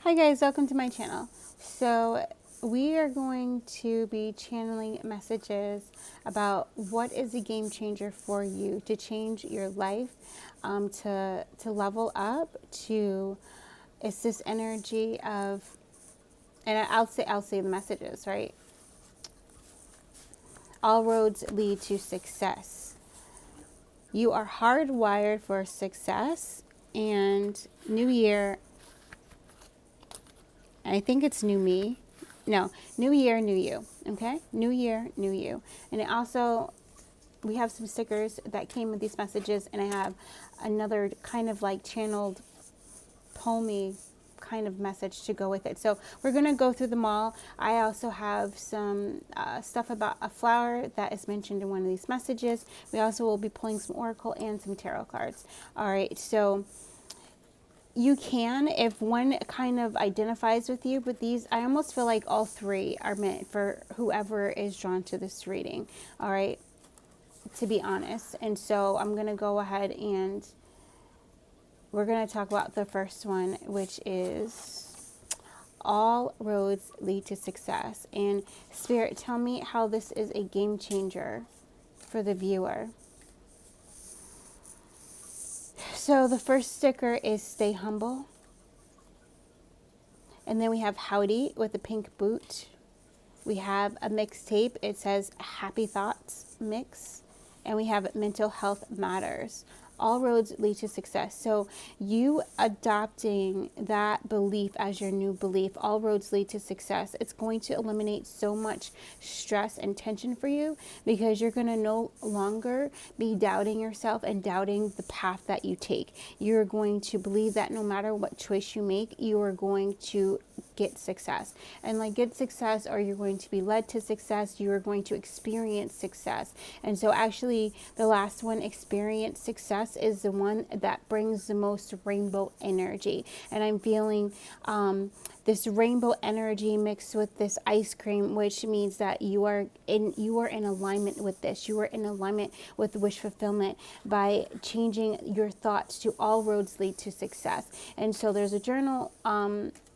Hi guys, welcome to my channel. So we are going to be channeling messages about what is a game changer for you to change your life, to level up, to it's this energy of, and I'll say the messages, right? All roads lead to success. You are hardwired for success, and new year, I think it's new me. No, new year, new you. Okay? New year, new you. And it also, we have some stickers that came with these messages, and I have another kind of like channeled poemy kind of message to go with it. So we're going to go through them all. I also have some stuff about a flower that is mentioned in one of these messages. We also will be pulling some oracle and some tarot cards. All right, so you can, if one kind of identifies with you, but these, I almost feel like all three are meant for whoever is drawn to this reading, all right, to be honest. And so I'm going to go ahead and we're going to talk about the first one, which is all roads lead to success. And Spirit, tell me how this is a game changer for the viewer. So the first sticker is stay humble. And then we have howdy with a pink boot. We have a mixtape. It says happy thoughts mix. And we have mental health matters. All roads lead to success. So you adopting that belief as your new belief, all roads lead to success. It's going to eliminate so much stress and tension for you, because you're going to no longer be doubting yourself and doubting the path that you take. You're going to believe that no matter what choice you make, you are going to get success. And like get success, or you're going to be led to success, you are going to experience success. And so actually the last one, experience success, is the one that brings the most rainbow energy. And I'm feeling this rainbow energy mixed with this ice cream, which means that you are in alignment with this. You are in alignment with wish fulfillment by changing your thoughts to all roads lead to success. And so there's a journal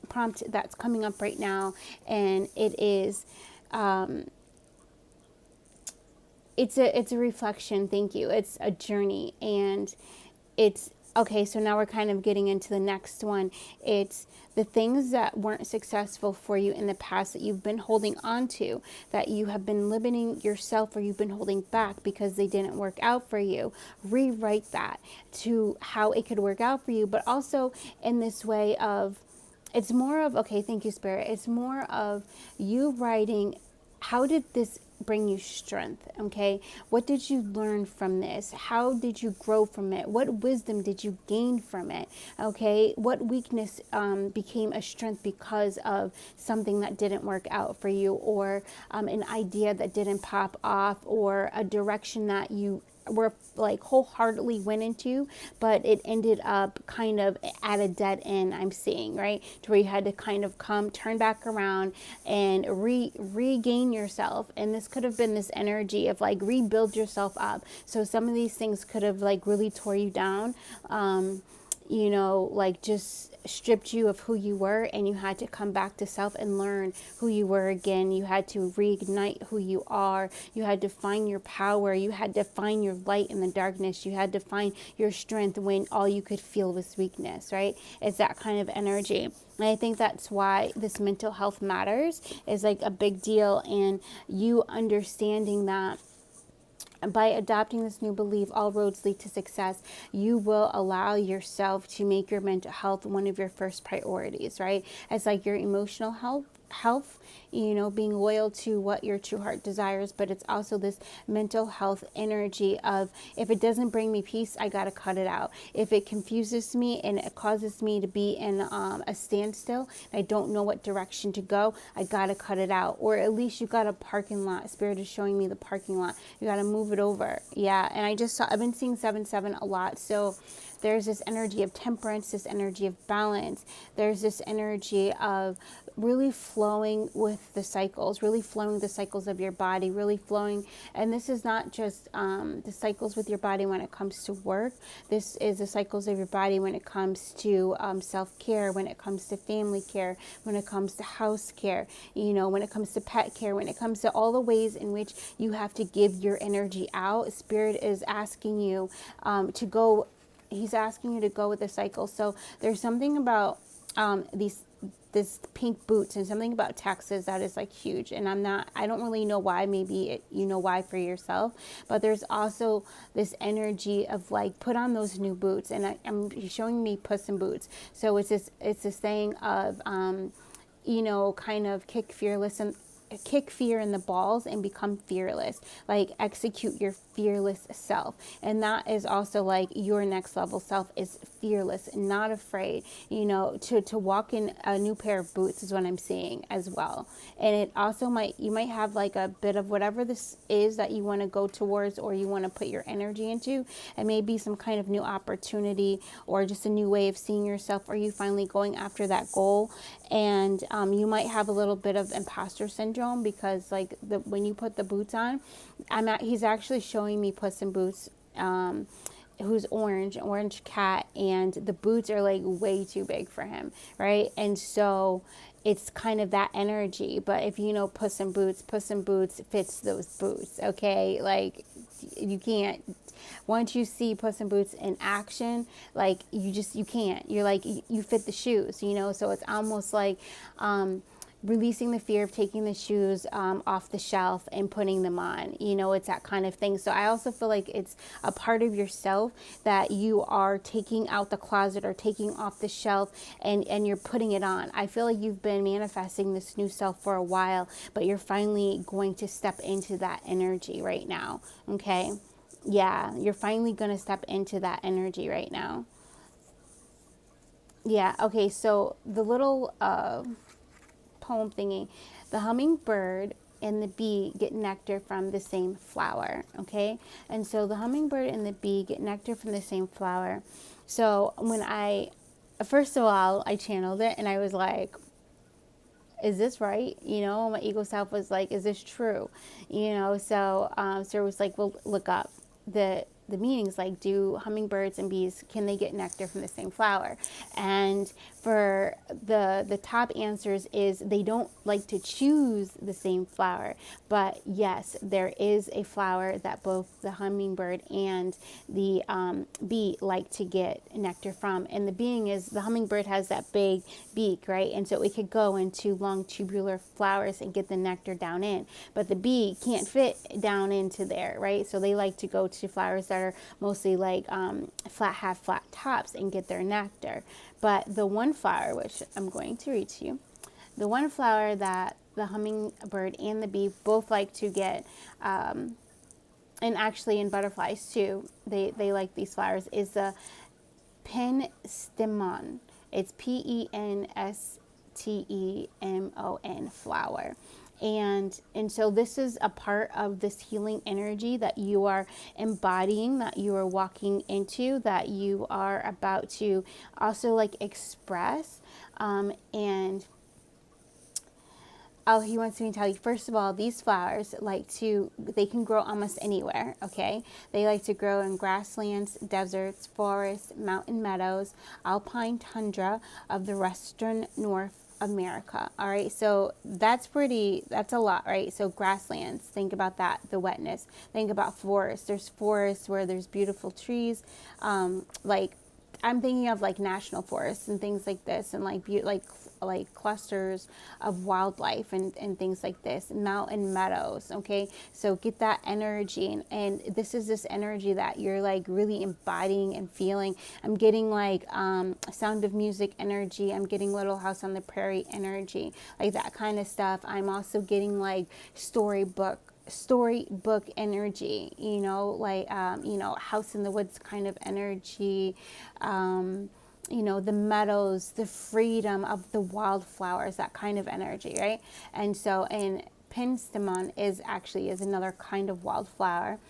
prompt that's coming up right now, and it is it's a reflection. Thank you. It's a journey, and it's okay. So now we're kind of getting into the next one. It's the things that weren't successful for you in the past that you've been holding on to, that you have been limiting yourself, or you've been holding back because they didn't work out for you. Rewrite that to how it could work out for you, but also in this way of, it's more of, okay, thank you, Spirit. It's more of you writing, how did this bring you strength? Okay, what did you learn from this? How did you grow from it? What wisdom did you gain from it? Okay, what weakness became a strength because of something that didn't work out for you, or an idea that didn't pop off, or a direction that you were like wholeheartedly went into, but it ended up kind of at a dead end, I'm seeing, right? To where you had to kind of turn back around and regain yourself. And this could have been this energy of like rebuild yourself up. So some of these things could have like really tore you down, you know, like just stripped you of who you were, and you had to come back to self and learn who you were again. You had to reignite who you are. You had to find your power. You had to find your light in the darkness. You had to find your strength when all you could feel was weakness, right? It's that kind of energy. And I think that's why this mental health matters is like a big deal, and you understanding that by adopting this new belief, all roads lead to success, you will allow yourself to make your mental health one of your first priorities, right? It's like your emotional health, you know, being loyal to what your true heart desires, but it's also this mental health energy of, if it doesn't bring me peace, I got to cut it out. If it confuses me and it causes me to be in a standstill, and I don't know what direction to go, I got to cut it out. Or at least you got a parking lot. Spirit is showing me the parking lot. You got to move it over. Yeah. And I've been seeing 7-7 a lot. So there's this energy of temperance, this energy of balance. There's this energy of really flowing with the cycles, really flowing the cycles of your body, really flowing. And this is not just the cycles with your body when it comes to work. This is the cycles of your body when it comes to self-care, when it comes to family care, when it comes to house care, you know, when it comes to pet care, when it comes to all the ways in which you have to give your energy out. Spirit is asking you to go. He's asking you to go with the cycle. So there's something about this pink boots and something about Texas that is like huge. And I don't really know why. Maybe you know why for yourself, but there's also this energy of like, put on those new boots. And I'm showing me Puss in Boots. So it's this saying of, you know, kind of kick fear in the balls and become fearless, like execute your fearless self. And that is also like your next level self is fearless and not afraid, you know, to walk in a new pair of boots is what I'm seeing as well. And it also you might have like a bit of whatever this is that you want to go towards or you want to put your energy into. It may be some kind of new opportunity or just a new way of seeing yourself, or you finally going after that goal. And you might have a little bit of imposter syndrome, because like when you put the boots on, he's actually showing me Puss in Boots, who's orange cat, and the boots are like way too big for him, right? And so it's kind of that energy. But if you know Puss in Boots fits those boots, okay? Like you can't, once you see Puss in Boots in action, like you can't, you're like, you fit the shoes, you know? So it's almost like releasing the fear of taking the shoes off the shelf and putting them on. You know, it's that kind of thing. So I also feel like it's a part of yourself that you are taking out the closet or taking off the shelf, and you're putting it on. I feel like you've been manifesting this new self for a while, but you're finally going to step into that energy right now. Okay. Yeah, you're finally going to step into that energy right now. Yeah. Okay. So the little poem thingy, the hummingbird and the bee get nectar from the same flower. Okay. And so the hummingbird and the bee get nectar from the same flower. So first of all, I channeled it and I was like, is this right? You know, my ego self was like, is this true? You know, so it was like, well, look up the meanings, like, do hummingbirds and bees, can they get nectar from the same flower? And for the top answers is they don't like to choose the same flower, but yes, there is a flower that both the hummingbird and the bee like to get nectar from. And the being is, the hummingbird has that big beak, right? And so it could go into long tubular flowers and get the nectar down in, but the bee can't fit down into there, right? So they like to go to flowers that are mostly like have flat tops and get their nectar. But the one flower, which I'm going to read to you, the one flower that the hummingbird and the bee both like to get, and actually in butterflies too, they like these flowers, is the penstemon. It's Penstemon flower. And so this is a part of this healing energy that you are embodying, that you are walking into, that you are about to also like express. And oh, he wants me to tell you, first of all, these flowers they can grow almost anywhere, okay? They like to grow in grasslands, deserts, forests, mountain meadows, alpine tundra of the western North America. All right, so that's a lot, right? So grasslands, think about that, the wetness. Think about forests. There's forests where there's beautiful trees, like I'm thinking of like national forests and things like this, and like clusters of wildlife and things like this, mountain meadows. Okay, so get that energy, and this is this energy that you're like really embodying and feeling. I'm getting like Sound of Music energy. I'm getting Little House on the Prairie energy, like that kind of stuff. I'm also getting like storybook energy, you know, like House in the Woods kind of energy, you know, the meadows, the freedom of the wildflowers, that kind of energy, right? And so, and penstemon is another kind of wildflower.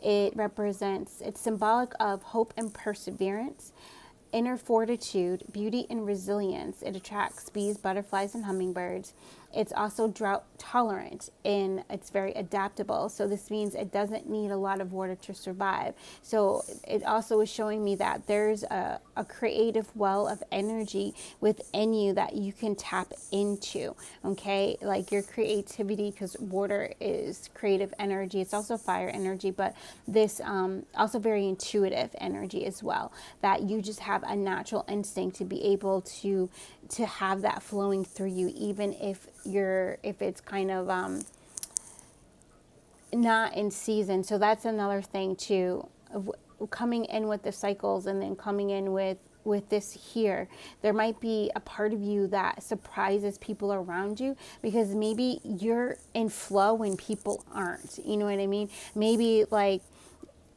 It's symbolic of hope and perseverance, inner fortitude, beauty, and resilience. It attracts bees, butterflies, and hummingbirds. It's also drought tolerant and it's very adaptable. So this means it doesn't need a lot of water to survive. So it also is showing me that there's a creative well of energy within you that you can tap into. Okay, like your creativity, because water is creative energy. It's also fire energy, but this also very intuitive energy as well. That you just have a natural instinct to be able to have that flowing through you, even if it's kind of not in season. So that's another thing too, of coming in with the cycles and then coming in with this here. There might be a part of you that surprises people around you because maybe you're in flow when people aren't. You know what I mean? Maybe like,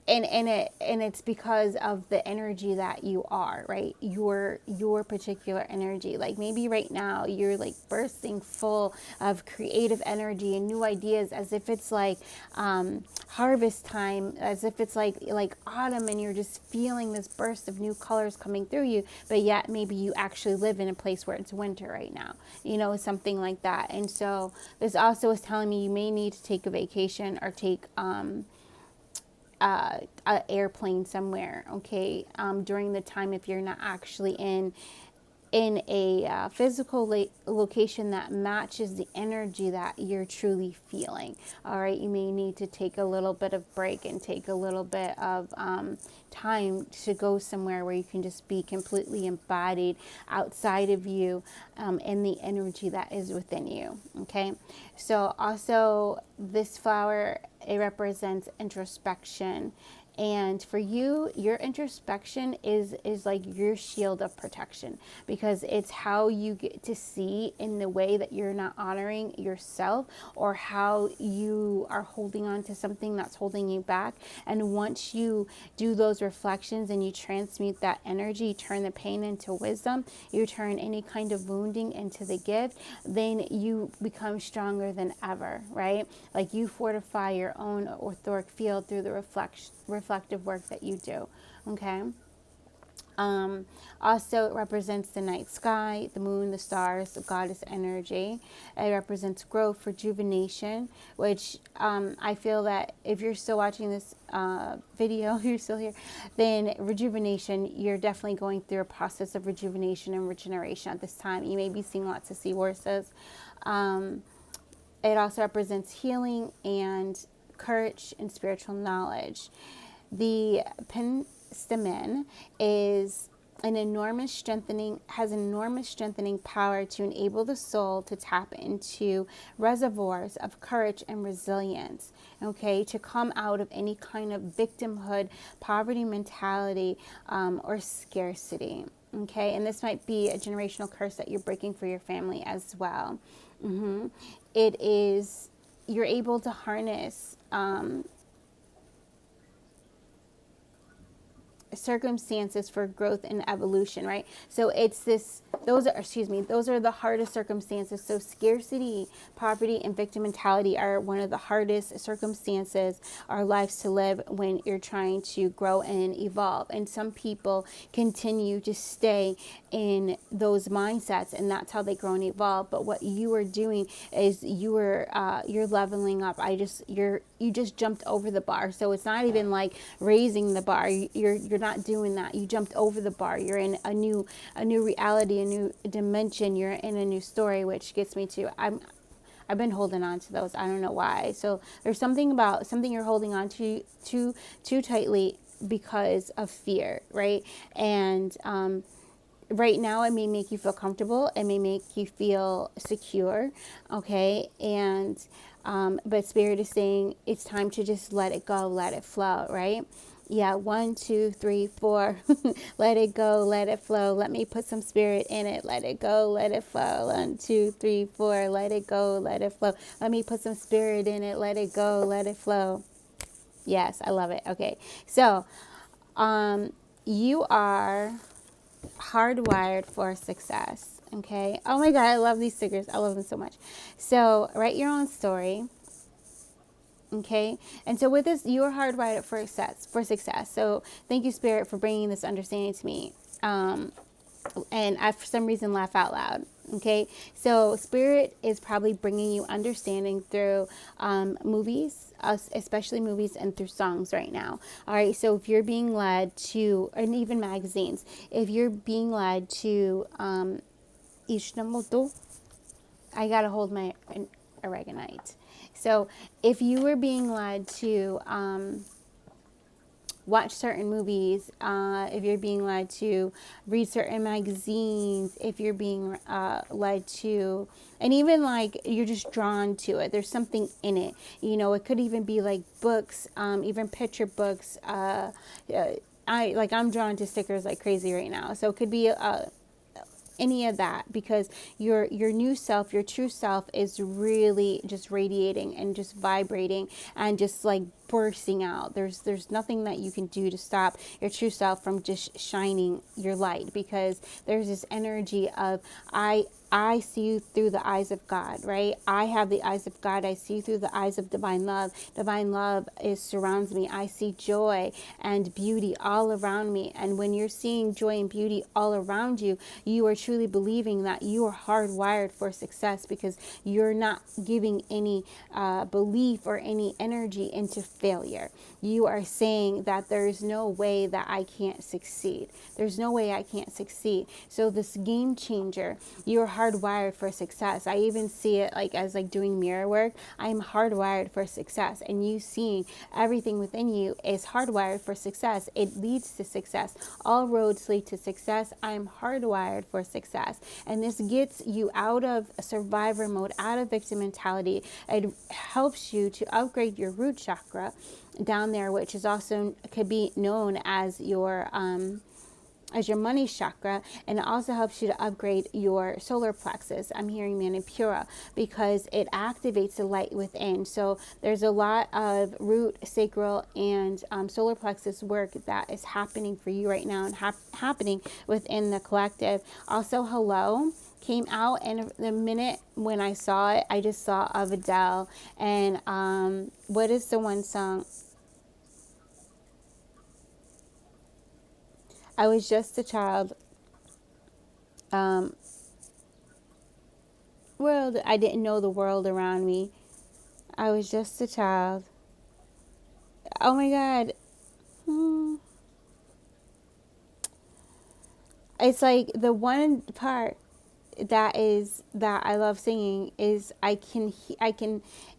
and it's because of the energy that you are, right? Your particular energy. Like maybe right now you're like bursting full of creative energy and new ideas, as if it's like harvest time, as if it's like autumn, and you're just feeling this burst of new colors coming through you. But yet maybe you actually live in a place where it's winter right now, you know, something like that. And so this also is telling me you may need to take a vacation or take an airplane somewhere, okay, during the time, if you're not actually in a physical location that matches the energy that you're truly feeling. All right, you may need to take a little bit of break and take a little bit of time to go somewhere where you can just be completely embodied outside of you and the energy that is within you. Okay, so also this flower, it represents introspection. And for you, your introspection is like your shield of protection, because it's how you get to see in the way that you're not honoring yourself, or how you are holding on to something that's holding you back. And once you do those reflections and you transmute that energy, you turn the pain into wisdom, you turn any kind of wounding into the gift, then you become stronger than ever, right? Like you fortify your own auric field through the reflective work that you do. Okay. Also, it represents the night sky, the moon, the stars, the goddess energy. It represents growth, rejuvenation, which I feel that if you're still watching this video, you're still here, then rejuvenation, you're definitely going through a process of rejuvenation and regeneration at this time. You may be seeing lots of seahorses. It also represents healing and courage and spiritual knowledge. The penstamen is has an enormous strengthening power to enable the soul to tap into reservoirs of courage and resilience, okay, to come out of any kind of victimhood, poverty mentality, or scarcity. Okay, and this might be a generational curse that you're breaking for your family as well. It is, you're able to harness circumstances for growth and evolution, right? So it's this, those are the hardest circumstances. So scarcity, poverty, and victim mentality are one of the hardest circumstances our lives to live when you're trying to grow and evolve. And some people continue to stay in those mindsets, and that's how they grow and evolve. But what you are doing is you're leveling up. You just jumped over the bar. So it's not even like raising the bar. You're not doing that. You jumped over the bar. You're in a new reality, a new dimension. You're in a new story, which gets me to, I've been holding on to those. I don't know why. So there's something about something you're holding on to too tightly because of fear, right? And right now it may make you feel comfortable. It may make you feel secure, okay? And but Spirit is saying it's time to just let it go, let it flow, right? Yeah, 1, 2, 3, 4. Let it go, let it flow. Let me put some spirit in it. Let it go, let it flow. 1, 2, 3, 4. Let it go, let it flow. Let me put some spirit in it. Let it go, let it flow. Yes, I love it. Okay, so you are hardwired for success. Okay. Oh my God, I love these stickers. I love them so much. So write your own story. Okay. And so with this, you're hardwired for success. So thank you, Spirit, for bringing this understanding to me. And I, for some reason, laugh out loud. Okay. So Spirit is probably bringing you understanding through movies, especially movies, and through songs right now. All right. So if you're being led to, and even magazines, if you're being led to, Ishnamoto, I got to hold my oregonite. So if you were being led to watch certain movies, if you're being led to read certain magazines, if you're being led to, and even like you're just drawn to it, there's something in it. You know, it could even be like books, even picture books. I'm drawn to stickers like crazy right now. So it could be any of that, because your new self, your true self, is really just radiating and just vibrating and just like bursting out. There's nothing that you can do to stop your true self from just shining your light, because there's this energy of I see you through the eyes of God, right? I have the eyes of God. I see through the eyes of divine love. Divine love surrounds me. I see joy and beauty all around me. And when you're seeing joy and beauty all around you, you are truly believing that you are hardwired for success, because you're not giving any belief or any energy into failure. You are saying that there's no way that I can't succeed. There's no way I can't succeed. So this game changer, you're hardwired for success. I even see it like as like doing mirror work. I'm hardwired for success, and you seeing everything within you is hardwired for success. It leads to success. All roads lead to success. I'm hardwired for success. And this gets you out of survivor mode, out of victim mentality. It helps you to upgrade your root chakra down there, which is also could be known as your money chakra, and it also helps you to upgrade your solar plexus. I'm hearing Manipura, because it activates the light within. So there's a lot of root, sacral, and solar plexus work that is happening for you right now, and happening within the collective. Also, Hello came out, and the minute when I saw it, I just saw of Adele. And what is the one song? I was just a child. Um, World, I didn't know the world around me. I was just a child. Oh my God. Hmm. It's like the one part that I love singing is I can,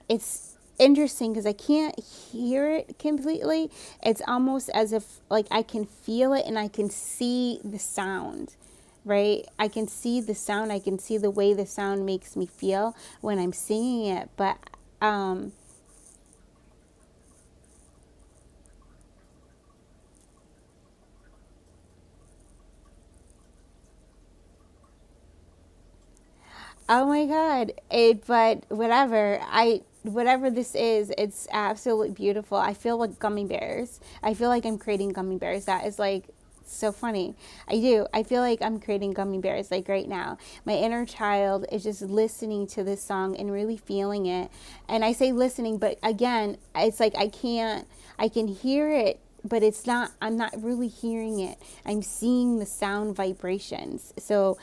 it's interesting because I can't hear it completely. It's almost as if like I can feel it and I can see the sound, right? I can see the sound. I can see the way the sound makes me feel when I'm singing it. But um oh my God. But whatever this is, it's absolutely beautiful. I feel like gummy bears. I feel like I'm creating gummy bears. That is like so funny. I do. I feel like I'm creating gummy bears like right now. My inner child is just listening to this song and really feeling it. And I say listening, but again, it's like I can hear it, but I'm not really hearing it. I'm seeing the sound vibrations. So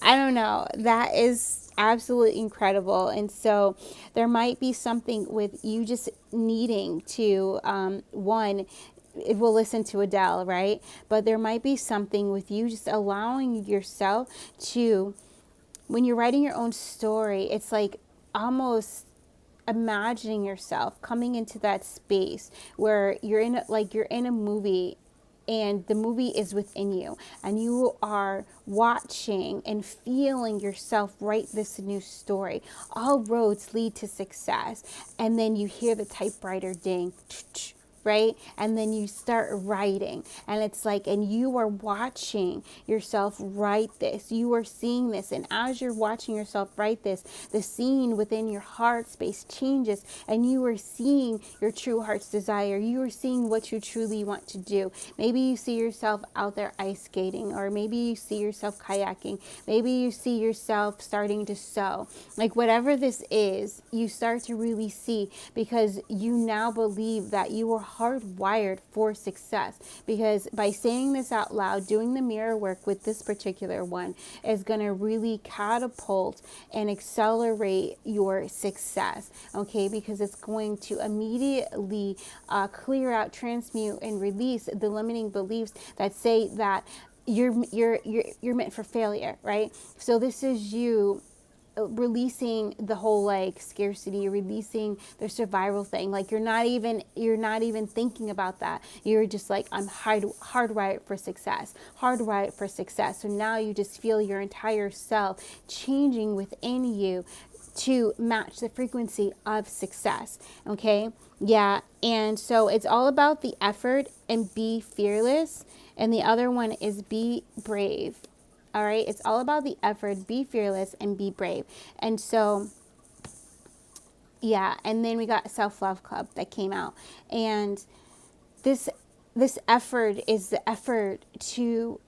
I don't know. That is absolutely incredible. And so there might be something with you just needing to, one, it will listen to Adele, right? But there might be something with you just allowing yourself to, when you're writing your own story, it's like almost imagining yourself coming into that space where you're in a movie, and the movie is within you, and you are watching and feeling yourself write this new story. All roads lead to success. And then you hear the typewriter ding, right? And then you start writing, and it's like, and you are watching yourself write this. You are seeing this, and as you're watching yourself write this, the scene within your heart space changes, and you are seeing your true heart's desire. You are seeing what you truly want to do. Maybe you see yourself out there ice skating, or maybe you see yourself kayaking. Maybe you see yourself starting to sew. Like whatever this is, you start to really see, because you now believe that you are hardwired for success. Because by saying this out loud, doing the mirror work with this particular one is going to really catapult and accelerate your success. Okay, because it's going to immediately clear out, transmute, and release the limiting beliefs that say that you're meant for failure, right? So this is you releasing the whole like scarcity, releasing the survival thing. Like you're not even thinking about that. You're just like, I'm hardwired for success, hardwired for success. So now you just feel your entire self changing within you to match the frequency of success. Okay, yeah. And so it's all about the effort and be fearless, and the other one is be brave. All right, it's all about the effort, be fearless, and be brave. And so, yeah, and then we got Self-Love Club that came out. And this effort is the effort to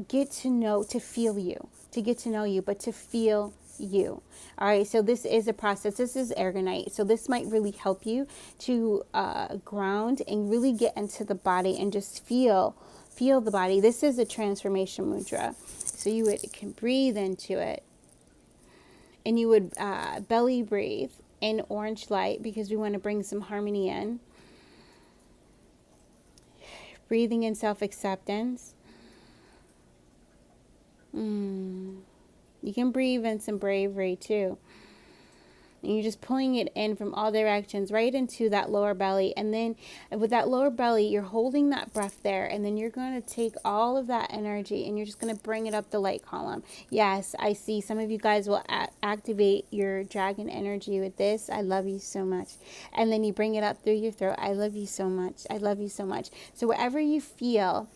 get to know, to feel you, to get to know you, but to feel you. All right, so this is a process. This is ergonite. So this might really help you to ground and really get into the body and just feel the body. This is a transformation mudra. So you can breathe into it, and you would belly breathe in orange light, because we want to bring some harmony in. Breathing in self-acceptance. You can breathe in some bravery too. And you're just pulling it in from all directions right into that lower belly. And then with that lower belly, you're holding that breath there. And then you're going to take all of that energy and you're just going to bring it up the light column. Yes, I see some of you guys will activate your dragon energy with this. I love you so much. And then you bring it up through your throat. I love you so much. I love you so much. So wherever you feel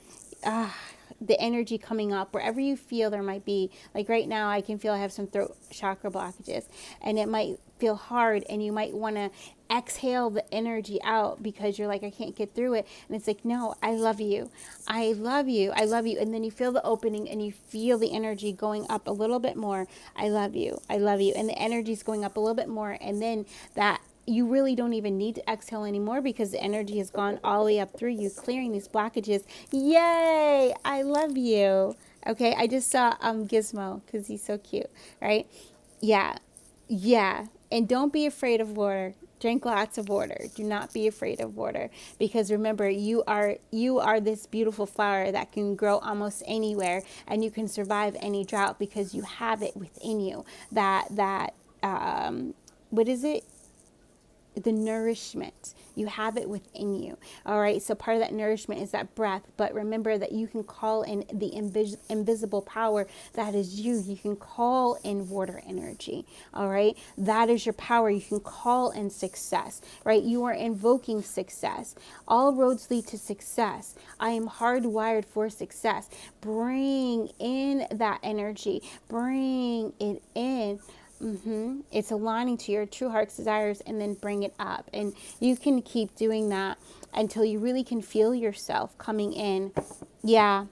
the energy coming up, wherever you feel there might be, like right now I can feel I have some throat chakra blockages, and it might feel hard, and you might want to exhale the energy out because you're like, I can't get through it. And it's like, no, I love you. I love you. I love you. And then you feel the opening and you feel the energy going up a little bit more. I love you. I love you. And the energy's going up a little bit more. And then that you really don't even need to exhale anymore, because the energy has gone all the way up through you, clearing these blockages. Yay! I love you. Okay, I just saw Gizmo because he's so cute, right? Yeah. And don't be afraid of water. Drink lots of water. Do not be afraid of water, because remember, you are this beautiful flower that can grow almost anywhere, and you can survive any drought because you have it within you. What is it? The nourishment. You have it within you. All right. So part of that nourishment is that breath. But remember that you can call in the invisible power that is you. You can call in water energy. All right. That is your power. You can call in success, right? You are invoking success. All roads lead to success. I am hardwired for success. Bring in that energy. Bring it in. It's aligning to your true heart's desires, and then bring it up. And you can keep doing that until you really can feel yourself coming in. Yeah.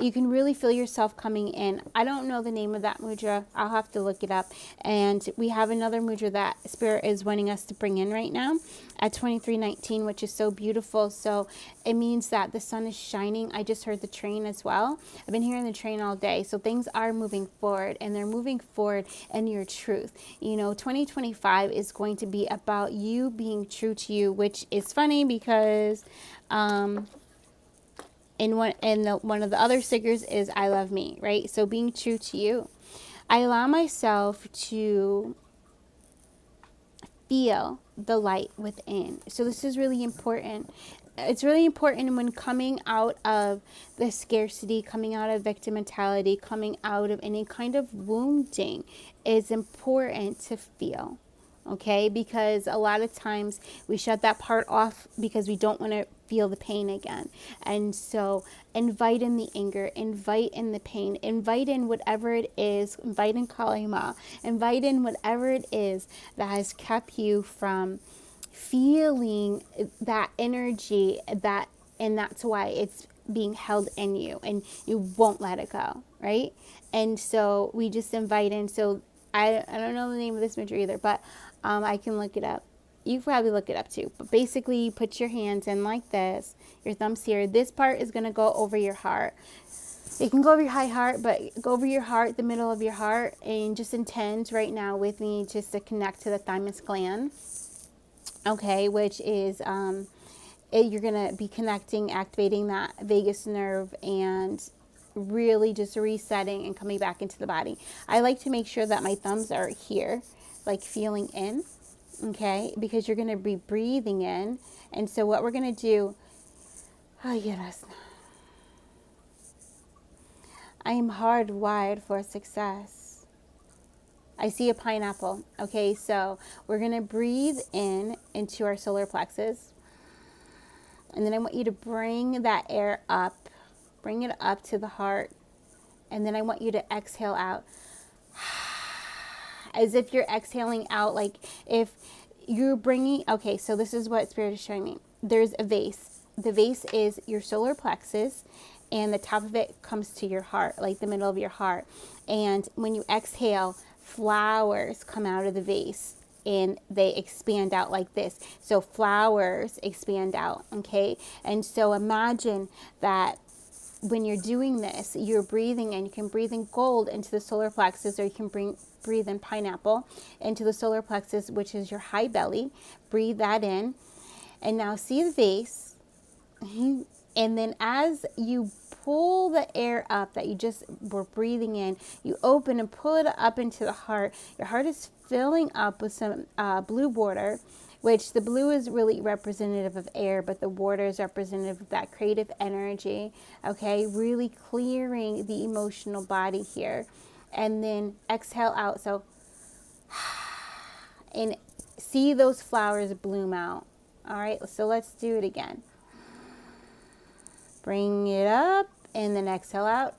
You can really feel yourself coming in. I don't know the name of that mudra. I'll have to look it up. And we have another mudra that Spirit is wanting us to bring in right now at 2319, which is so beautiful. So it means that the sun is shining. I just heard the train as well. I've been hearing the train all day. So things are moving forward, and they're moving forward in your truth. 2025 is going to be about you being true to you, which is funny because one of the other stickers is I love me, right? So being true to you. I allow myself to feel the light within. So this is really important. It's really important when coming out of the scarcity, coming out of victim mentality, coming out of any kind of wounding, is important to feel. Okay, because a lot of times we shut that part off because we don't want to feel the pain again. And so invite in the anger, invite in the pain, invite in whatever it is, invite in Kalima, invite in whatever it is that has kept you from feeling that energy, that, and that's why it's being held in you and you won't let it go, right? And so we just invite in. So I don't know the name of this mantra either, but I can look it up. You can probably look it up too. But basically, you put your hands in like this, your thumbs here. This part is going to go over your heart. It can go over your high heart, but go over your heart, the middle of your heart, and just intend right now with me just to connect to the thymus gland. Okay, which is you're going to be connecting, activating that vagus nerve, and really just resetting and coming back into the body. I like to make sure that my thumbs are here, like feeling in, okay, because you're going to be breathing in. And so what we're going to do, oh yes, I am hardwired for success. I see a pineapple. Okay, so we're going to breathe in into our solar plexus. And then I want you to bring that air up. Bring it up to the heart. And then I want you to exhale out. As if you're exhaling out, like if you're bringing, okay, so this is what Spirit is showing me. There's a vase. The vase is your solar plexus, and the top of it comes to your heart, like the middle of your heart. And when you exhale, flowers come out of the vase and they expand out like this. So flowers expand out, okay? And so imagine that when you're doing this, you're breathing in. You can breathe in gold into the solar plexus, or you can breathe in pineapple into the solar plexus, which is your high belly. Breathe that in. And now see the vase. And then as you pull the air up that you just were breathing in, you open and pull it up into the heart. Your heart is filling up with some blue water, which the blue is really representative of air, but the water is representative of that creative energy, okay? Really clearing the emotional body here. And then exhale out. So, and see those flowers bloom out. All right, so let's do it again. Bring it up and then exhale out.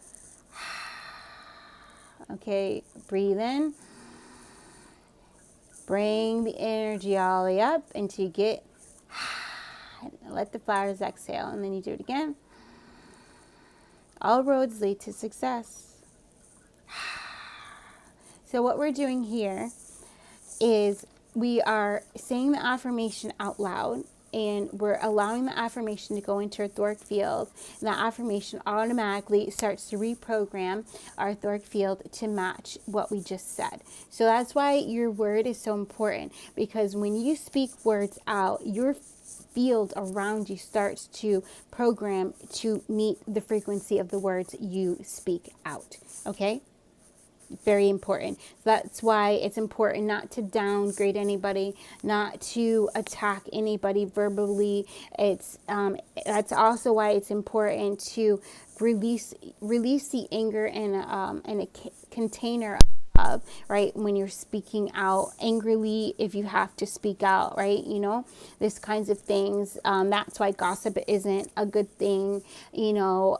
Okay, breathe in. Bring the energy all the way up until you get, let the flowers exhale, and then you do it again. All roads lead to success. So what we're doing here is we are saying the affirmation out loud, and we're allowing the affirmation to go into our etheric field. And that affirmation automatically starts to reprogram our etheric field to match what we just said. So that's why your word is so important, because when you speak words out, your field around you starts to program to meet the frequency of the words you speak out. Okay? Very important. That's why it's important not to downgrade anybody, not to attack anybody verbally. It's that's also why it's important to release the anger in a container of, right, when you're speaking out angrily, if you have to speak out, right, you know, this kinds of things. That's why gossip isn't a good thing, you know.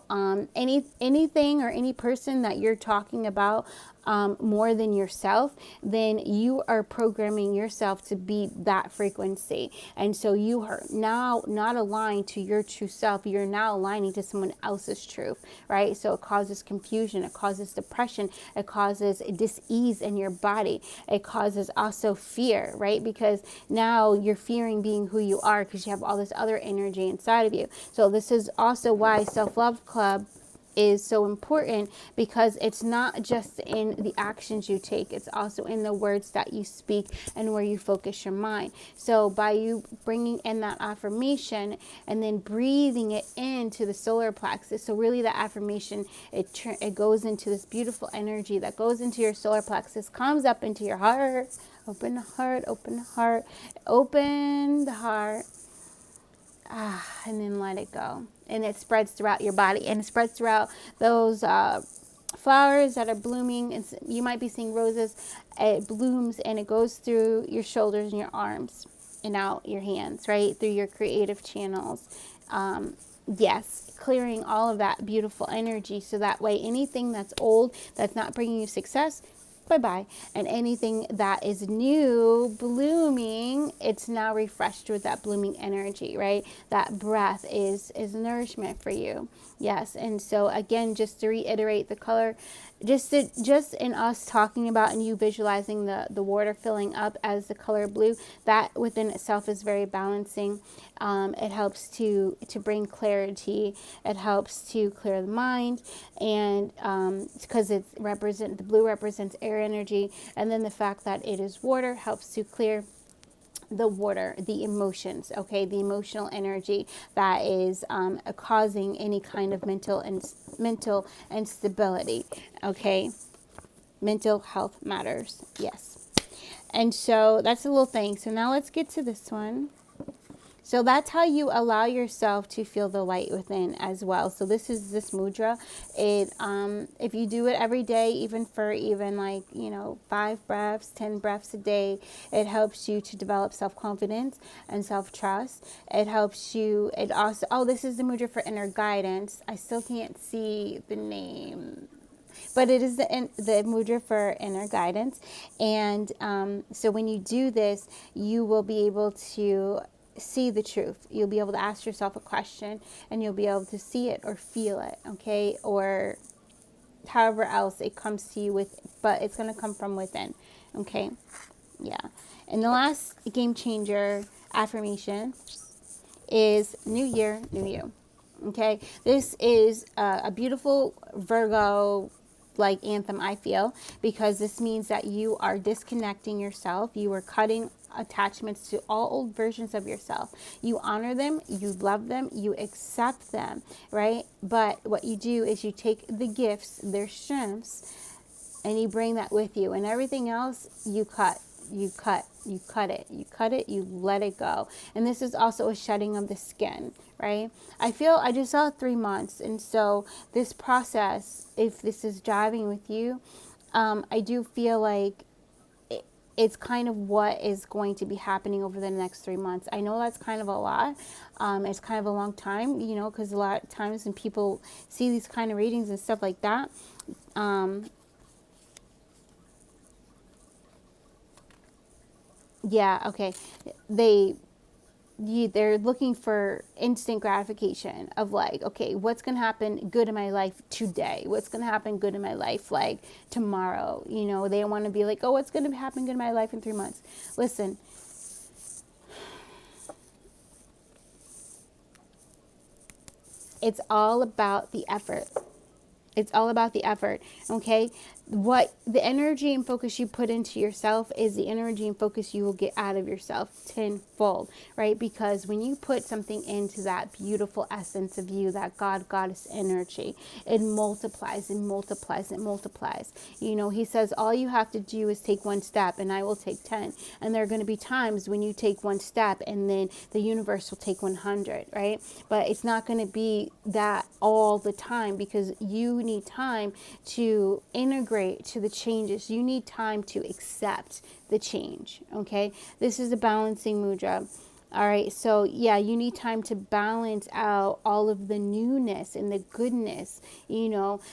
Anything or any person that you're talking about more than yourself, then you are programming yourself to be that frequency. And so you are now not aligned to your true self. You're now aligning to someone else's truth, right? So it causes confusion, it causes depression, it causes dis-ease in your body, it causes also fear, right? Because now you're fearing being who you are because you have all this other energy inside of you. So this is also why Self-Love Club is so important, because it's not just in the actions you take, it's also in the words that you speak and where you focus your mind. So by you bringing in that affirmation and then breathing it into the solar plexus, so really the affirmation, it goes into this beautiful energy that goes into your solar plexus, comes up into your heart. Open the heart, open the heart, open the heart. And then let it go. And it spreads throughout your body, and it spreads throughout those flowers that are blooming. You might be seeing roses. It blooms and it goes through your shoulders and your arms and out your hands, right? Through your creative channels. Yes, clearing all of that beautiful energy so that way anything that's old, that's not bringing you success, bye-bye. And anything that is new, blooming, it's now refreshed with that blooming energy, right? That breath is nourishment for you. Yes, and so again, just to reiterate the color, just in us talking about and you visualizing the water filling up as the color blue, that within itself is very balancing. It helps to bring clarity. It helps to clear the mind, and because the blue represents air energy, and then the fact that it is water helps to clear the water, the emotions, okay, the emotional energy that is causing any kind of mental instability, okay. Mental health matters, yes. And so that's a little thing. So now let's get to this one. So that's how you allow yourself to feel the light within as well. So this is this mudra. If you do it every day, even for like, 5 breaths, 10 breaths a day, it helps you to develop self-confidence and self-trust. It helps you, it also, this is the mudra for inner guidance. I still can't see the name, but it is the mudra for inner guidance. And so when you do this, you will be able to see the truth. You'll be able to ask yourself a question and you'll be able to see it or feel it, okay? Or however else it comes to you but it's going to come from within, okay? Yeah. And the last game changer affirmation is New Year, New You. Okay, this is a beautiful Virgo like anthem, I feel, because this means that you are disconnecting yourself. You are cutting attachments to all old versions of yourself. You honor them, you love them, you accept them, right? But what you do is you take the gifts, their strengths, and you bring that with you, and everything else you cut. You cut it, you let it go. And this is also a shedding of the skin, right? I just saw 3 months. And so this process, if this is driving with you, I do feel like it's kind of what is going to be happening over the next 3 months. I know that's kind of a lot. It's kind of a long time, because a lot of times when people see these kind of readings and stuff like that, yeah, okay. They're looking for instant gratification of like, okay, what's going to happen good in my life today? What's going to happen good in my life like tomorrow? They want to be like, oh, what's going to happen good in my life in 3 months? Listen, it's all about the effort. It's all about the effort, okay? What the energy and focus you put into yourself is the energy and focus you will get out of yourself tenfold, right? Because when you put something into that beautiful essence of you, that God, goddess energy, it multiplies and multiplies and multiplies. He says all you have to do is take 1 step and I will take 10. And there are going to be times when you take 1 step and then the universe will take 100, right? But it's not going to be that all the time, because you need time to integrate to the changes. You need time to accept the change, okay? This is a balancing mudra. All right, so yeah, you need time to balance out all of the newness and the goodness.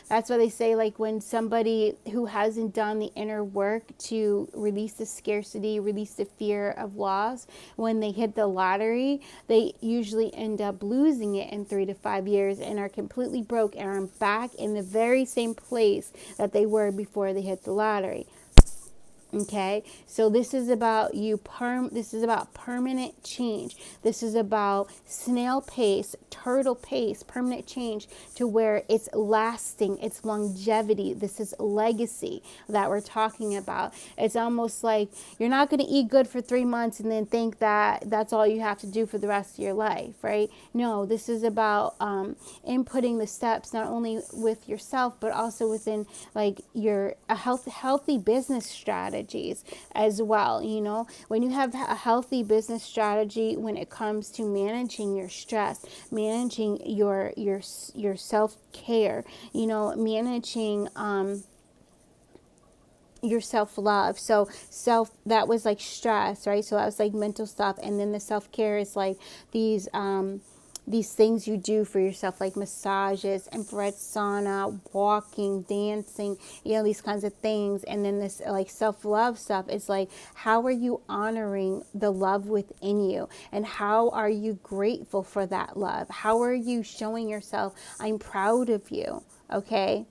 That's why they say, like, when somebody who hasn't done the inner work to release the scarcity, release the fear of loss, when they hit the lottery, they usually end up losing it in 3 to 5 years and are completely broke and are back in the very same place that they were before they hit the lottery. Okay, so this is about this is about permanent change. This is about snail pace, turtle pace, permanent change to where it's lasting, it's longevity. This is legacy that we're talking about. It's almost like you're not going to eat good for 3 months and then think that that's all you have to do for the rest of your life, right? No, this is about inputting the steps not only with yourself but also within like a healthy business strategy. strategies as well. You know, when you have a healthy business strategy when it comes to managing your stress, managing your self-care, you know, managing your self-love. So that was like stress, right? So that was like mental stuff. And then the self-care is like these things you do for yourself, like massages, infrared sauna, walking, dancing, you know, these kinds of things. And then this like self-love stuff is like, how are you honoring the love within you? And how are you grateful for that love? How are you showing yourself, I'm proud of you, okay?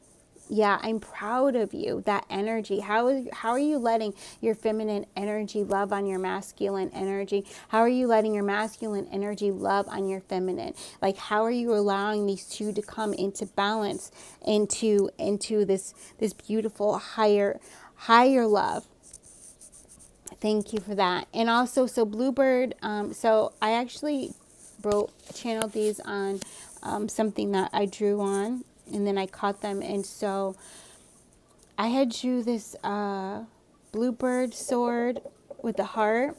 Yeah, I'm proud of you. That energy. How are you letting your feminine energy love on your masculine energy? How are you letting your masculine energy love on your feminine? Like, how are you allowing these two to come into balance, into this beautiful higher love? Thank you for that. And also, so Bluebird. So I actually channeled these on something that I drew on, and then I caught them, and so I had drew this bluebird sword with the heart.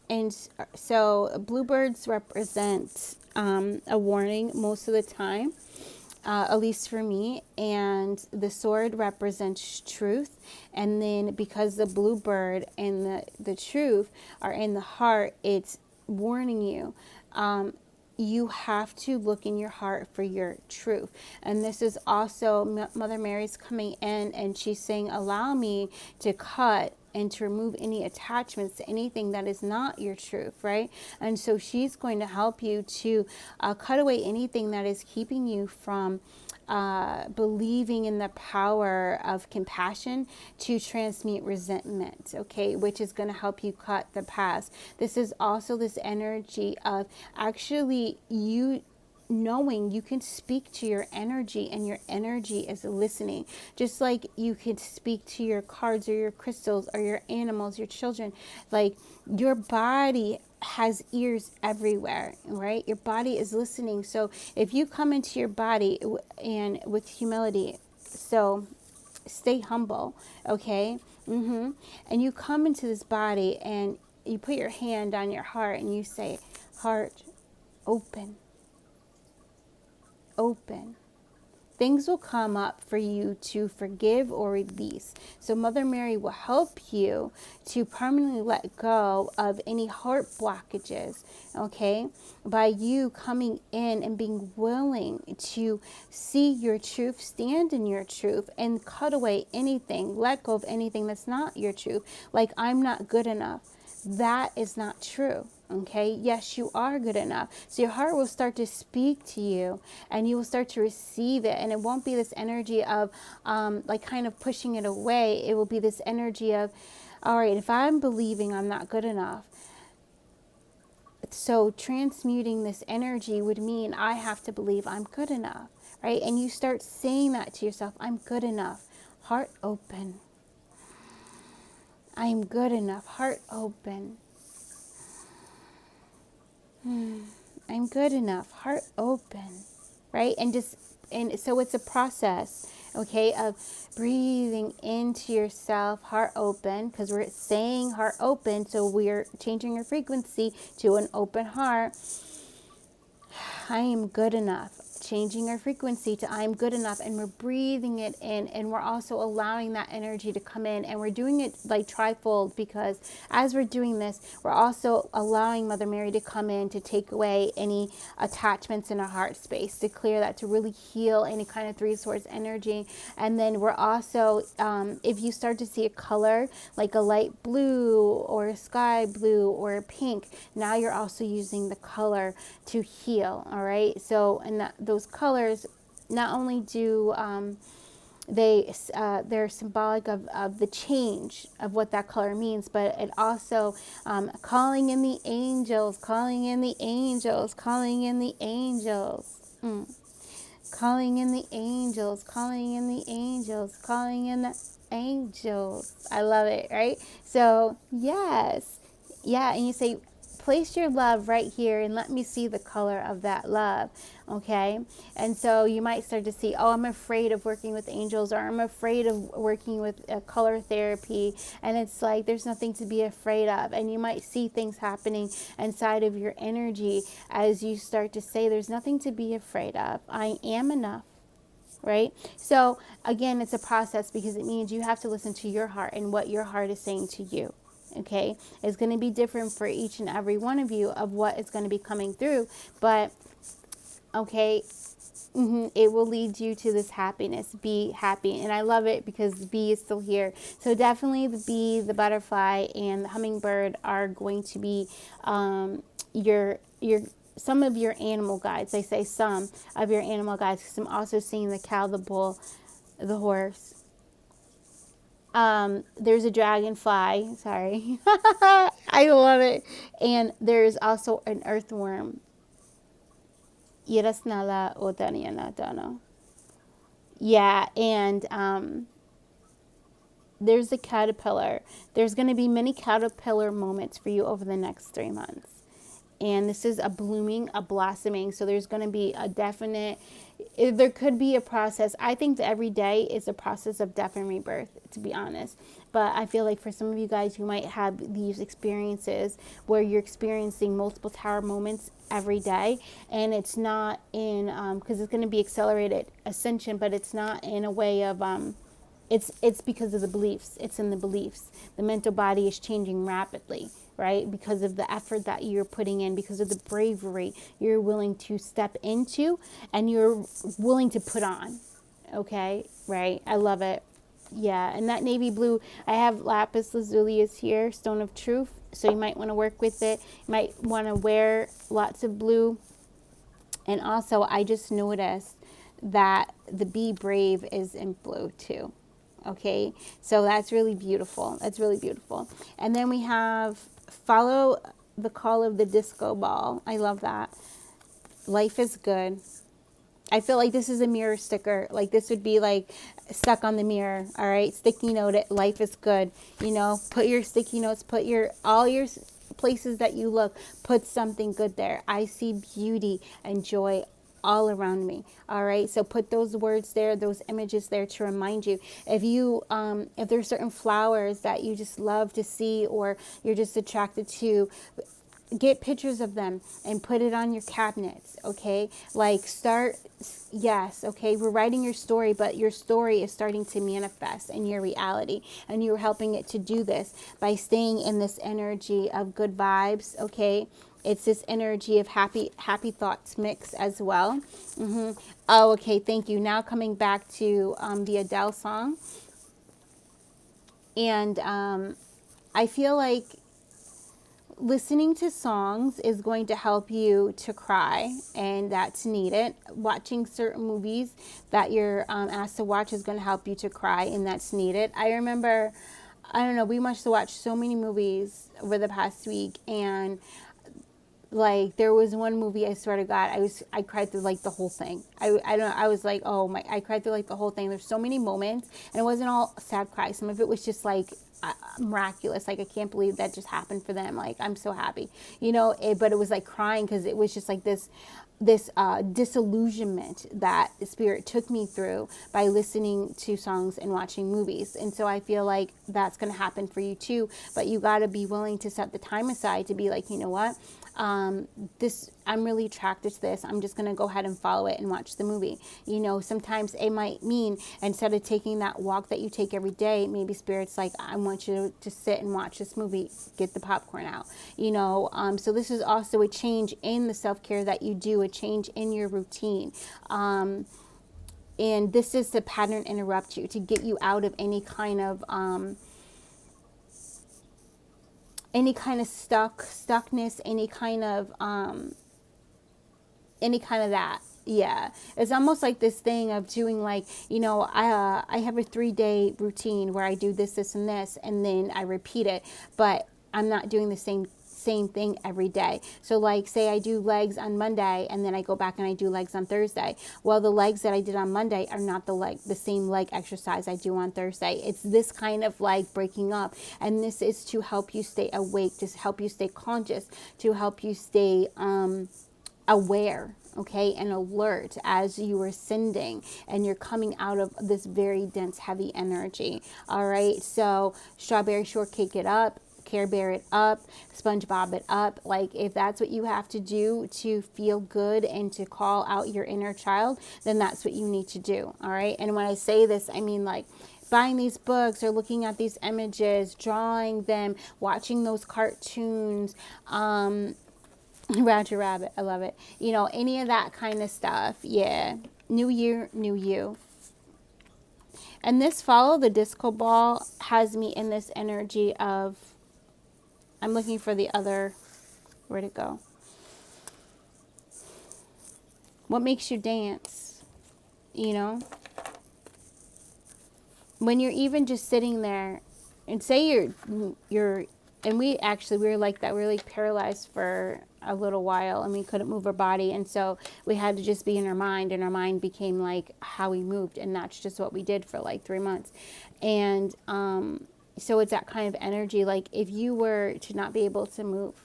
And so bluebirds represent a warning most of the time, at least for me. And the sword represents truth. And then because the bluebird and the truth are in the heart, it's warning you. You have to look in your heart for your truth. And this is also Mother Mary's coming in, and she's saying, allow me to cut and to remove any attachments to anything that is not your truth, right? And so she's going to help you to cut away anything that is keeping you from believing in the power of compassion to transmute resentment, okay, which is going to help you cut the past. This is also this energy of actually you knowing you can speak to your energy, and your energy is listening, just like you could speak to your cards or your crystals or your animals, your children. Like, your body has ears everywhere, right? Your body is listening. So if you come into your body and with humility, so stay humble, okay? And you come into this body and you put your hand on your heart and you say, heart, open, open. Things will come up for you to forgive or release. So Mother Mary will help you to permanently let go of any heart blockages, okay? By you coming in and being willing to see your truth, stand in your truth, and cut away anything, let go of anything that's not your truth. Like, I'm not good enough. That is not true. Okay, yes, you are good enough. So your heart will start to speak to you, and you will start to receive it. And it won't be this energy of like kind of pushing it away. It will be this energy of, all right, if I'm believing I'm not good enough, so transmuting this energy would mean I have to believe I'm good enough, right? And you start saying that to yourself, I'm good enough. Heart open. I'm good enough. Heart open. I'm good enough, heart open, right? And so it's a process, okay, of breathing into yourself, heart open, because we're saying heart open, so we're changing your frequency to an open heart. I am good enough. Changing our frequency to I'm good enough, and we're breathing it in, and we're also allowing that energy to come in, and we're doing it like trifold, because as we're doing this, we're also allowing Mother Mary to come in to take away any attachments in our heart space, to clear that, to really heal any kind of three source energy. And then we're also, if you start to see a color like a light blue or a sky blue or a pink, now you're also using the color to heal. All right, so and those colors not only do they're symbolic of the change of what that color means, but it also calling in the angels, calling in the angels, calling in the angels, calling in the angels, calling in the angels, calling in the angels. I love it, right? So yes, yeah, and you say, place your love right here and let me see the color of that love. Okay. And so you might start to see, oh, I'm afraid of working with angels, or I'm afraid of working with color therapy. And it's like, there's nothing to be afraid of. And you might see things happening inside of your energy as you start to say, there's nothing to be afraid of. I am enough. Right? So again, it's a process, because it means you have to listen to your heart and what your heart is saying to you. Okay? It's going to be different for each and every one of you of what is going to be coming through. But, okay, it will lead you to this happiness. Be happy. And I love it because the bee is still here. So definitely the bee, the butterfly, and the hummingbird are going to be your some of your animal guides. I say some of your animal guides because I'm also seeing the cow, the bull, the horse. There's a dragonfly. Sorry. I love it. And there's also an earthworm. Yerasnala Otanianatano. Yeah, and there's a caterpillar. There's going to be many caterpillar moments for you over the next 3 months. And this is a blooming, a blossoming. So there's going to be a definite, there could be a process. I think that every day is a process of death and rebirth, to be honest. But I feel like for some of you guys, you might have these experiences where you're experiencing multiple tower moments every day. And it's not in, because it's going to be accelerated ascension, but it's not in a way of, it's because of the beliefs. It's in the beliefs. The mental body is changing rapidly, right? Because of the effort that you're putting in, because of the bravery you're willing to step into and you're willing to put on. Okay, right? I love it. Yeah, and that navy blue, I have lapis lazuli here, stone of truth. So you might want to work with it. You might want to wear lots of blue. And also, I just noticed that the Be Brave is in blue too. Okay, so that's really beautiful. That's really beautiful. And then we have follow the call of the disco ball. I love that. Life is good. I feel like this is a mirror sticker. Like this would be like stuck on the mirror. All right, sticky note it. Life is good. You know, put your sticky notes. Put your all your places that you look. Put something good there. I see beauty and joy all around me. All right, so put those words there, those images there to remind you. If there's certain flowers that you just love to see or you're just attracted to, get pictures of them and put it on your cabinets. Okay, like yes, okay, we're writing your story, but your story is starting to manifest in your reality, and you're helping it to do this by staying in this energy of good vibes. Okay, it's this energy of happy thoughts mix as well. Oh, okay, thank you. Now coming back to the Adele song, and I feel like listening to songs is going to help you to cry, and that's needed. Watching certain movies that you're asked to watch is going to help you to cry, and that's needed. I remember, I don't know, we must have watched so many movies over the past week, and like there was one movie, I swear to God, I cried through like the whole thing. I was like, oh my, I cried through like the whole thing. There's so many moments, and it wasn't all sad cry. Some of it was just like miraculous. Like I can't believe that just happened for them. Like I'm so happy, but it was like crying because it was just like this disillusionment that the spirit took me through by listening to songs and watching movies. And so I feel like that's going to happen for you too, but you got to be willing to set the time aside to be like, you know what, I'm really attracted to this. I'm just going to go ahead and follow it and watch the movie. Sometimes it might mean instead of taking that walk that you take every day, maybe spirit's like, I want you to sit and watch this movie, get the popcorn out, so this is also a change in the self-care that you do, a change in your routine. And this is to pattern interrupt you, to get you out of any kind of stuckness, any kind of that. Yeah, it's almost like this thing of doing like, I have a 3-day routine where I do this, and this, and then I repeat it, but I'm not doing the same thing every day. So like say I do legs on Monday and then I go back and I do legs on Thursday. Well, the legs that I did on Monday are not the same leg exercise I do on Thursday. It's this kind of like breaking up. And this is to help you stay awake, to help you stay conscious, to help you stay aware, okay, and alert as you are ascending and you're coming out of this very dense, heavy energy. All right, so strawberry shortcake it up, Care Bear it up, SpongeBob it up. Like if that's what you have to do to feel good and to call out your inner child, then that's what you need to do. All right, and when I say this, I mean like buying these books or looking at these images, drawing them, watching those cartoons, Roger Rabbit, I love it. You know, any of that kind of stuff. Yeah. New year, new you. And this follow the disco ball has me in this energy of, I'm looking for the other, where'd it go? What makes you dance? You know? When you're even just sitting there and say you're, and we were like that. We were like paralyzed for a little while and we couldn't move our body. And so we had to just be in our mind, and our mind became like how we moved. And that's just what we did for like 3 months. And so it's that kind of energy. Like if you were to not be able to move,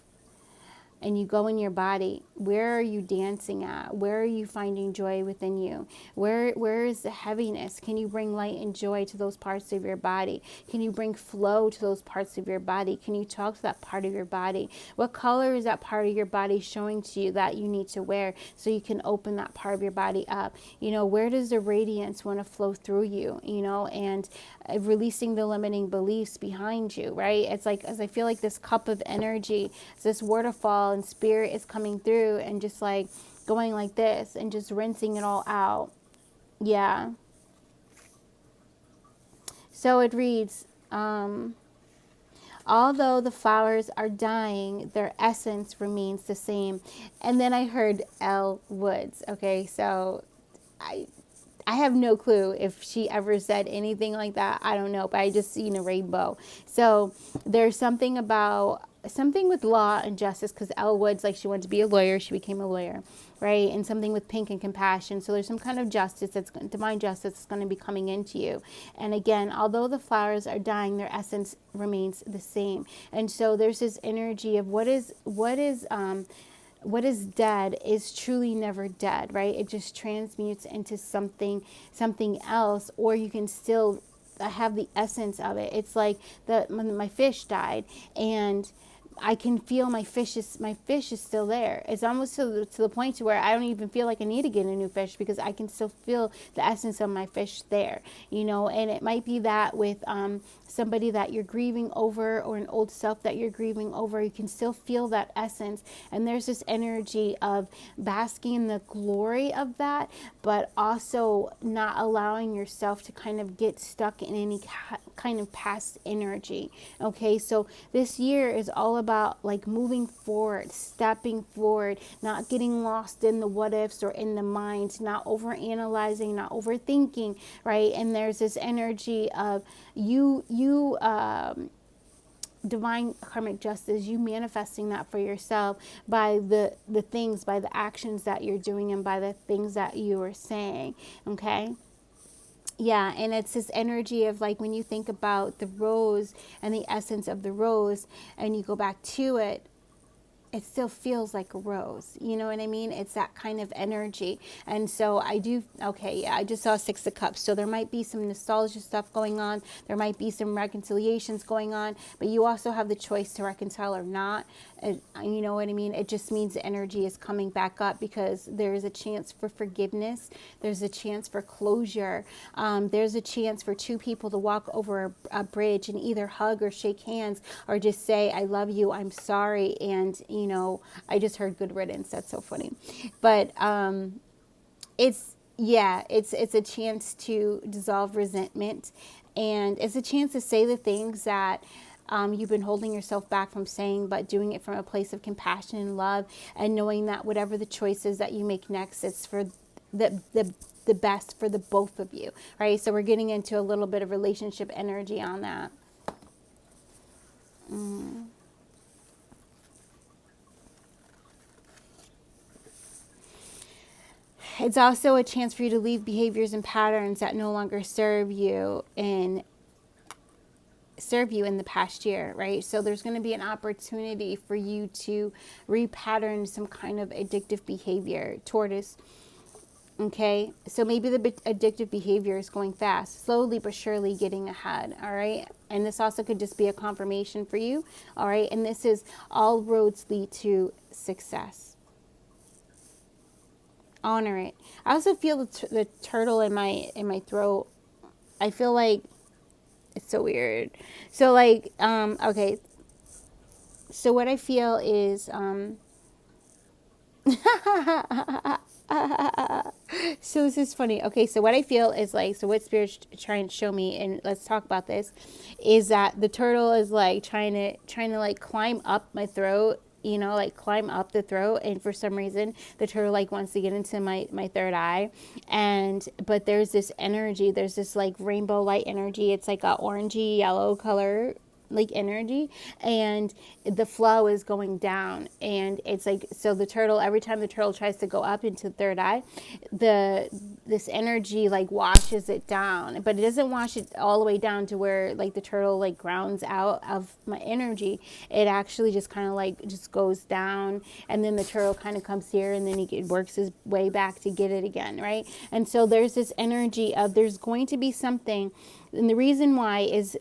and you go in your body, where are you dancing at? Where are you finding joy within you? Where is the heaviness? Can you bring light and joy to those parts of your body? Can you bring flow to those parts of your body? Can you talk to that part of your body? What color is that part of your body showing to you that you need to wear so you can open that part of your body up? You know, where does the radiance want to flow through you? You know, and releasing the limiting beliefs behind you, right? It's like, as I feel like this cup of energy, this waterfall, and spirit is coming through and just like going like this and just rinsing it all out. Yeah. So it reads, although the flowers are dying, their essence remains the same. And then I heard Elle Woods. Okay, so I have no clue if she ever said anything like that. I don't know, but I just seen a rainbow. So there's something with law and justice, because Elle Woods, like, she wanted to be a lawyer. She became a lawyer, right? And something with pink and compassion. So there's some kind of justice, divine justice that's going to be coming into you. And again, although the flowers are dying, their essence remains the same. And so there's this energy of what is dead is truly never dead, right? It just transmutes into something else, or you can still have the essence of it. It's like when my fish died, and I can feel my fish is still there. It's almost to the point to where I don't even feel like I need to get a new fish, because I can still feel the essence of my fish there, you know. And it might be that with somebody that you're grieving over, or an old self that you're grieving over, you can still feel that essence. And there's this energy of basking in the glory of that, but also not allowing yourself to kind of get stuck in any kind of past energy. Okay, so this year is all about like moving forward, stepping forward, not getting lost in the what ifs or in the mind, not over analyzing, not overthinking, right? And there's this energy of you divine karmic justice, you manifesting that for yourself by the things, by the actions that you're doing, and by the things that you are saying. Okay. Yeah, and it's this energy of like when you think about the rose and the essence of the rose, and you go back to it, it still feels like a rose. You know what I mean? It's that kind of energy. And so I just saw Six of Cups. So there might be some nostalgia stuff going on. There might be some reconciliations going on, but you also have the choice to reconcile or not. You know what I mean? It just means the energy is coming back up, because there's a chance for forgiveness. There's a chance for closure. There's a chance for two people to walk over a bridge and either hug or shake hands, or just say, I love you, I'm sorry. And, you know, I just heard good riddance. That's so funny. But it's a chance to dissolve resentment. And it's a chance to say the things that you've been holding yourself back from saying, but doing it from a place of compassion and love, and knowing that whatever the choices that you make next, it's for the best for the both of you, right? So we're getting into a little bit of relationship energy on that. It's also a chance for you to leave behaviors and patterns that no longer serve you in the past year, right? So there's going to be an opportunity for you to repattern some kind of addictive behavior, tortoise. Okay, so maybe the addictive behavior is going fast, slowly but surely getting ahead. All right, and this also could just be a confirmation for you. All right, and this is all roads lead to success. Honor it. I also feel the turtle in my throat. I feel like it's so weird. So like, okay. So what I feel is, so this is funny. Okay, so what I feel is like, so what Spirit's trying to show me, and let's talk about this, is that the turtle is like trying to like climb up my throat, you know, like climb up the throat, and for some reason the turtle like wants to get into my third eye, and but there's this energy, there's this like rainbow light energy. It's like a orangey yellow color like energy, and the flow is going down, and it's like, so the turtle, every time the turtle tries to go up into the third eye, this energy like washes it down, but it doesn't wash it all the way down to where like the turtle like grounds out of my energy. It actually just kind of like just goes down, and then the turtle kind of comes here, and then he works his way back to get it again, right? And so there's this energy of there's going to be something, and the reason why is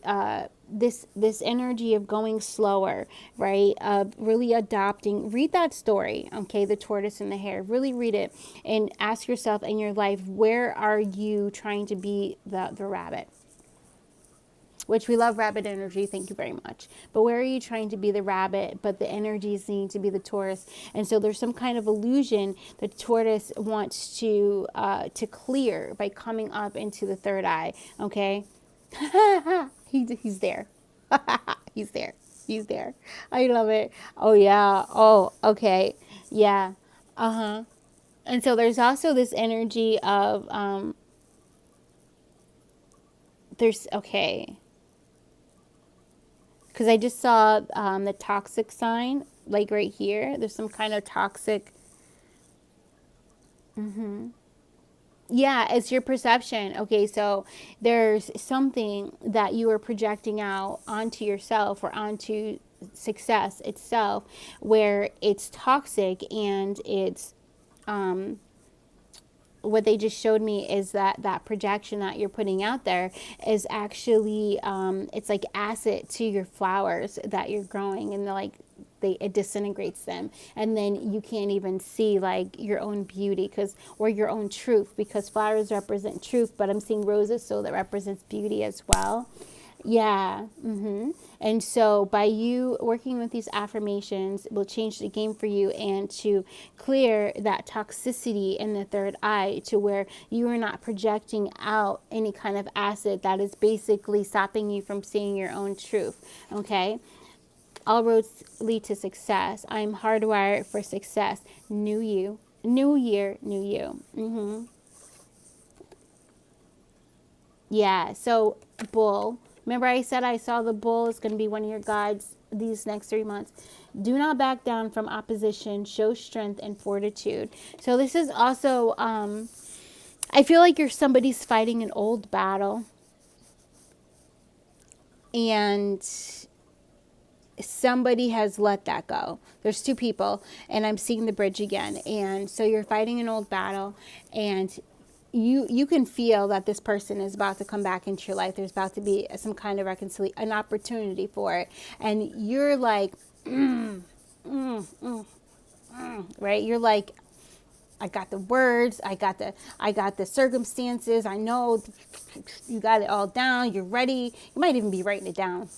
this energy of going slower, right? Of really adopting. Read that story, okay? The tortoise and the hare. Really read it and ask yourself in your life, where are you trying to be the rabbit? Which we love rabbit energy, thank you very much. But where are you trying to be the rabbit, but the energies need to be the tortoise? And so there's some kind of illusion that the tortoise wants to clear by coming up into the third eye, okay? He's there. He's there. He's there. I love it. Oh, yeah. Oh, okay. Yeah. Uh-huh. And so there's also this energy of, okay. Because I just saw the toxic sign, like right here. There's some kind of toxic. Yeah, it's your perception. Okay, so there's something that you are projecting out onto yourself or onto success itself where it's toxic, and it's what they just showed me is that projection that you're putting out there is actually it's like acid to your flowers that you're growing, and it disintegrates them, and then you can't even see like your own beauty or your own truth, because flowers represent truth, but I'm seeing roses, so that represents beauty as well. Yeah. And so by you working with these affirmations, it will change the game for you, and to clear that toxicity in the third eye to where you are not projecting out any kind of acid that is basically stopping you from seeing your own truth. Okay. All roads lead to success. I'm hardwired for success. New you. New year, new you. Yeah, so bull. Remember I said I saw the bull is going to be one of your guides these next 3 months. Do not back down from opposition. Show strength and fortitude. So this is also, I feel like somebody's fighting an old battle. And somebody has let that go. There's two people, and I'm seeing the bridge again. And so you're fighting an old battle, and you can feel that this person is about to come back into your life. There's about to be some kind of reconciliation, an opportunity for it. And you're like, right? You're like, I got the words, I got the circumstances. I know you got it all down. You're ready. You might even be writing it down.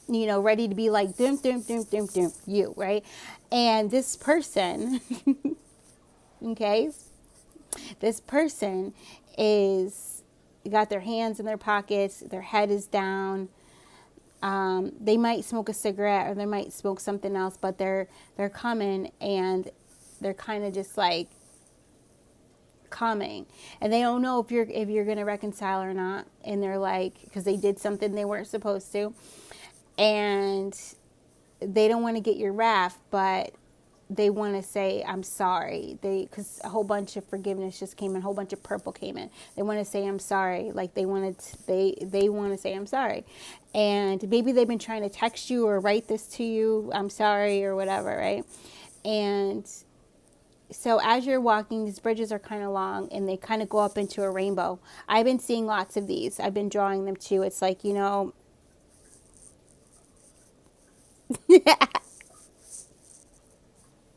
You know, ready to be like, dum, dum, dum, dum, dum, you, right? And this person, okay, this person is got their hands in their pockets, their head is down. They might smoke a cigarette, or they might smoke something else, but they're coming, and they're kind of just like coming, and they don't know if you're going to reconcile or not. And they're like, because they did something they weren't supposed to, and they don't want to get your wrath, but they want to say, I'm sorry. Because a whole bunch of forgiveness just came in, a whole bunch of purple came in. They want to say, I'm sorry. Like they want to say, I'm sorry. And maybe they've been trying to text you or write this to you, I'm sorry, or whatever, right? And so as you're walking, these bridges are kind of long and they kind of go up into a rainbow. I've been seeing lots of these. I've been drawing them too. It's like,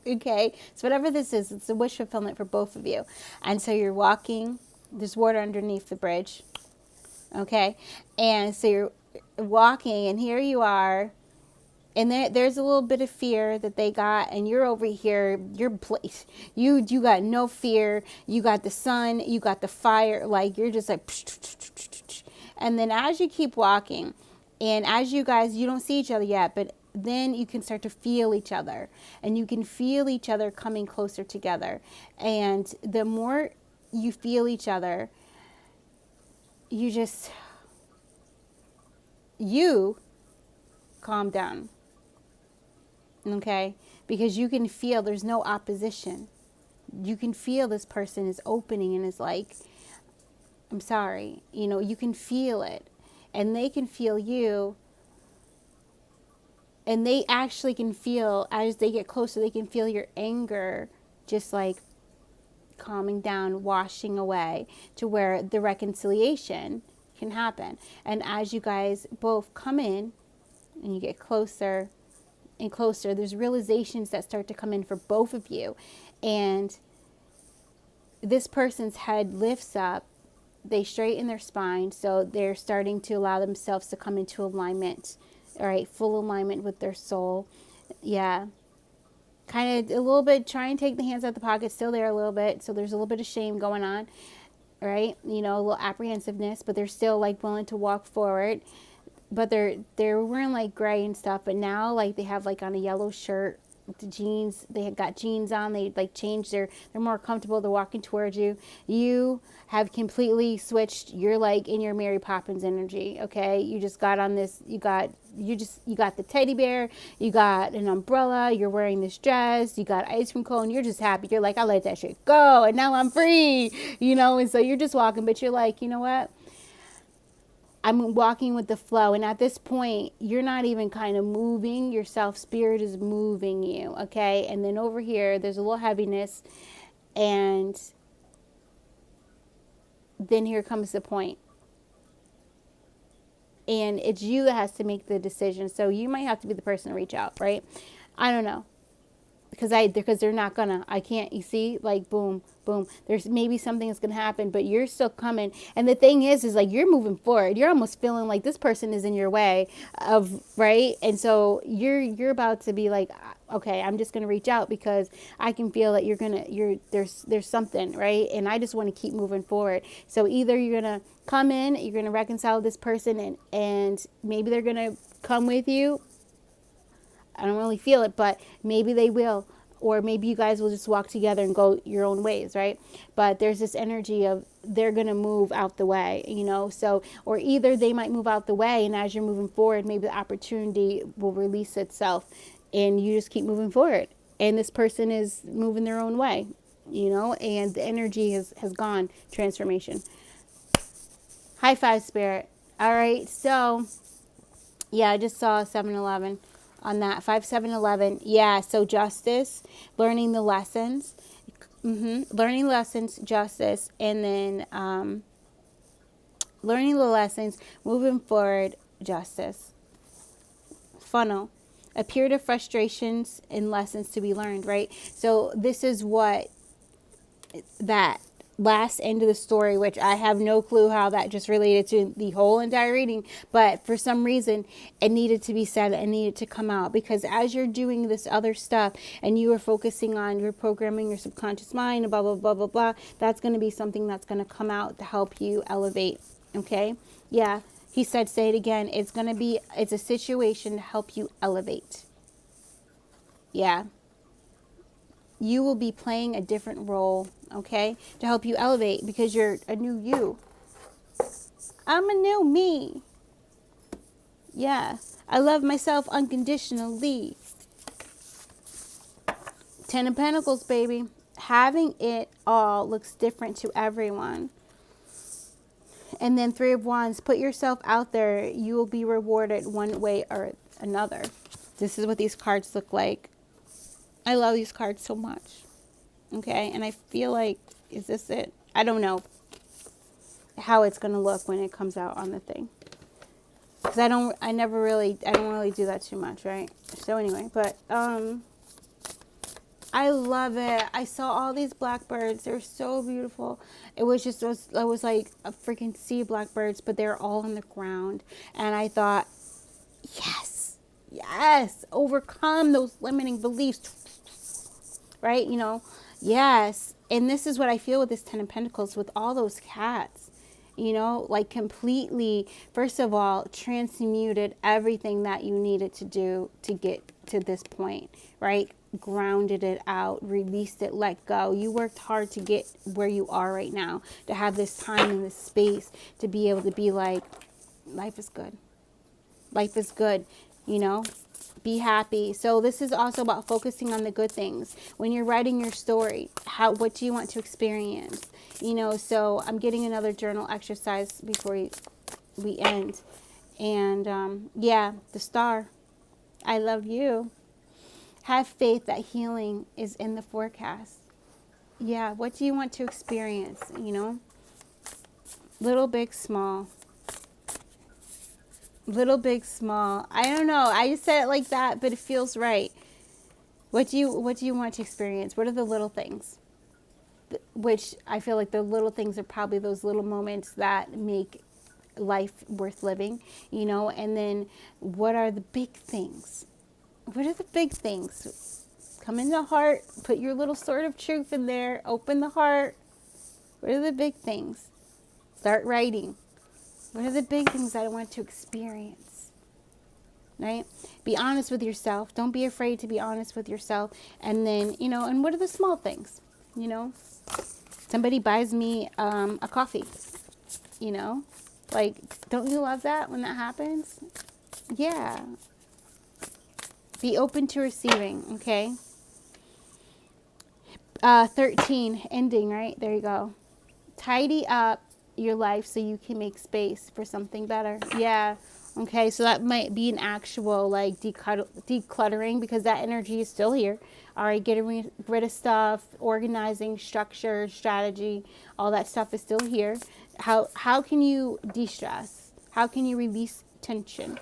okay, so whatever this is, it's a wish fulfillment for both of you. And so you're walking, there's water underneath the bridge, okay? And so you're walking, and here you are, and there's a little bit of fear that they got, and you're over here, you got no fear, you got the sun, you got the fire, like you're just like, and then as you keep walking, and as you guys, you don't see each other yet, but then you can start to feel each other, and you can feel each other coming closer together. And the more you feel each other, you calm down, okay? Because you can feel there's no opposition. You can feel this person is opening and is like, I'm sorry. You can feel it, and they can feel you. And they actually can feel, as they get closer, they can feel your anger just like calming down, washing away, to where the reconciliation can happen. And as you guys both come in and you get closer and closer, there's realizations that start to come in for both of you. And this person's head lifts up, they straighten their spine, so they're starting to allow themselves to come into alignment. All right, full alignment with their soul. Yeah. Kind of a little bit, try and take the hands out the pocket, still there a little bit. So there's a little bit of shame going on, right? A little apprehensiveness, but they're still like willing to walk forward. But they're wearing like gray and stuff, but now like they have like on a yellow shirt with the jeans. They had got jeans on. They like changed they're more comfortable. They're walking towards you. You have completely switched. You're like in your Mary Poppins energy, okay? You just got on this, you got the teddy bear, you got an umbrella, you're wearing this dress, you got ice cream cone, you're just happy. You're like, I let that shit go and now I'm free, and so you're just walking, but you're like, you know what? I'm walking with the flow. And at this point, you're not even kind of moving. Your self-spirit is moving you, okay? And then over here, there's a little heaviness. And then here comes the point. And it's you that has to make the decision. So you might have to be the person to reach out, right? I don't know. Because they're not gonna, I can't, you see, like boom, boom. There's maybe something that's gonna happen, but you're still coming. And the thing is like you're moving forward. You're almost feeling like this person is in your way of, right? And so you're about to be like, okay, I'm just gonna reach out because I can feel that there's something, right? And I just want to keep moving forward. So either you're gonna come in, you're gonna reconcile this person, and maybe they're gonna come with you. I don't really feel it, but maybe they will. Or maybe you guys will just walk together and go your own ways, right? But there's this energy of they're going to move out the way, So, or either they might move out the way, and as you're moving forward, maybe the opportunity will release itself and you just keep moving forward. And this person is moving their own way, and the energy has gone. Transformation. High five, Spirit. All right. So, yeah, I just saw 7-Eleven. On that 5-7-11, yeah. So justice, learning the lessons, learning lessons, justice, and then learning the lessons, moving forward, justice. Funnel, a period of frustrations and lessons to be learned, right? So this is what that last end of the story, which I have no clue how that just related to the whole entire reading, but for some reason it needed to be said and needed to come out, because as you're doing this other stuff and you are focusing on your programming your subconscious mind, blah blah blah blah blah, that's going to be something that's going to come out to help you elevate. Okay, yeah, he said, say it again, it's a situation to help you elevate. Yeah, you will be playing a different role, okay, to help you elevate, because you're a new you. I'm a new me. Yeah, I love myself unconditionally. Ten of Pentacles, baby. Having it all looks different to everyone. And then Three of Wands. Put yourself out there. You will be rewarded one way or another. This is what these cards look like. I love these cards so much. Okay, and I feel like, is this it? I don't know how it's going to look when it comes out on the thing. Because I don't really do that too much, right? So anyway, but I love it. I saw all these blackbirds. They're so beautiful. It was like a freaking sea of blackbirds, but they're all on the ground. And I thought, yes, yes, overcome those limiting beliefs, right? You know, yes. And this is what I feel with this Ten of Pentacles, with all those cats, you know, like completely, first of all, transmuted everything that you needed to do to get to this point, right? Grounded it out, released it, let go. You worked hard to get where you are right now, to have this time and this space to be able to be like, life is good. Life is good, you know, be happy. So this is also about focusing on the good things. When you're writing your story, what do you want to experience? You know, so I'm getting another journal exercise before we end. And yeah, the star. I love you. Have faith that healing is in the forecast. Yeah, what do you want to experience, you know? Little, big, small. Little, big, small. I don't know. I just said it like that, but it feels right. What do you want to experience? What are the little things? Which I feel like the little things are probably those little moments that make life worth living, you know? And then what are the big things? What are the big things? Come in the heart. Put your little sword of truth in there. Open the heart. What are the big things? Start writing. What are the big things I want to experience? Right? Be honest with yourself. Don't be afraid to be honest with yourself. And then, you know, and what are the small things? You know, somebody buys me a coffee, you know, like, don't you love that when that happens? Yeah. Be open to receiving, okay? 13, ending, right? There you go. Tidy up your life so you can make space for something better. Yeah. Okay, so that might be an actual, like, decluttering, because that energy is still here. All right, getting rid of stuff, organizing, structure, strategy, all that stuff is still here. How can you de-stress? How can you release tension?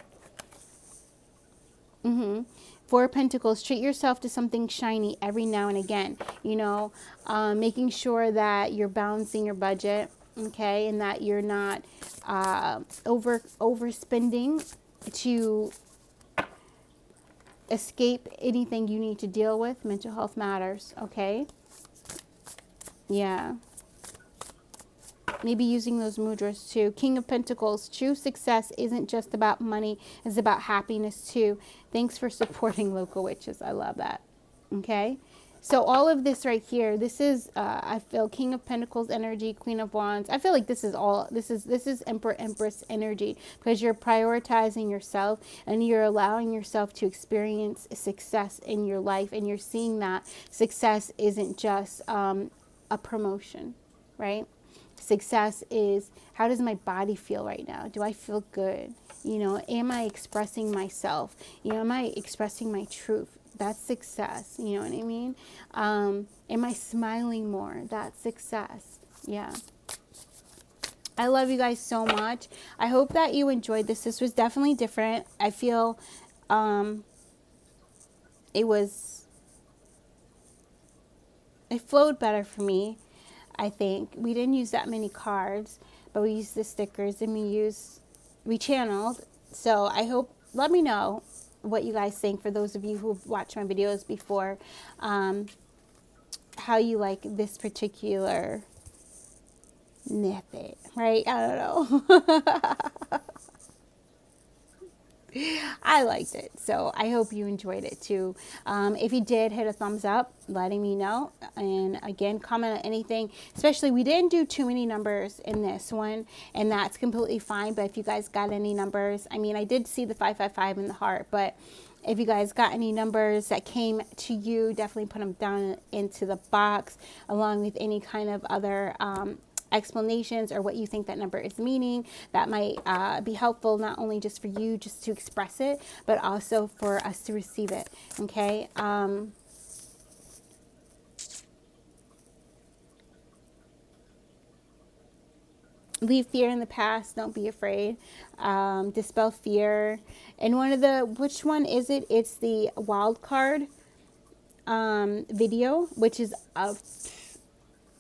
Four of Pentacles, treat yourself to something shiny every now and again. You know, making sure that you're balancing your budget, okay, and that you're not overspending to escape anything you need to deal with. Mental health matters, okay? Yeah. Maybe using those mudras too. King of Pentacles, true success isn't just about money, it's about happiness too. Thanks for supporting local witches. I love that. Okay. So all of this right here, this is, I feel King of Pentacles energy, Queen of Wands. I feel like this is all, this is Emperor, Empress energy, because you're prioritizing yourself and you're allowing yourself to experience success in your life. And you're seeing that success isn't just a promotion, right? Success is, how does my body feel right now? Do I feel good? You know, am I expressing myself? You know, am I expressing my truth? That's success. You know what I mean? Am I smiling more? That's success. Yeah. I love you guys so much. I hope that you enjoyed this. This was definitely different. I feel it flowed better for me. I think we didn't use that many cards, but we used the stickers and we channeled. So I hope, let me know what you guys think, for those of you who've watched my videos before, how you like this particular method, right? I don't know. I liked it. So I hope you enjoyed it too. If you did, hit a thumbs up, letting me know. And again, comment on anything, especially we didn't do too many numbers in this one, and that's completely fine. But if you guys got any numbers, I mean, I did see the 555 in the heart, but if you guys got any numbers that came to you, definitely put them down into the box along with any kind of other explanations or what you think that number is meaning. That might be helpful, not only just for you just to express it, but also for us to receive it. Okay. Leave fear in the past. Don't be afraid. Dispel fear. And one of the, which one is it? It's the wild card video, which is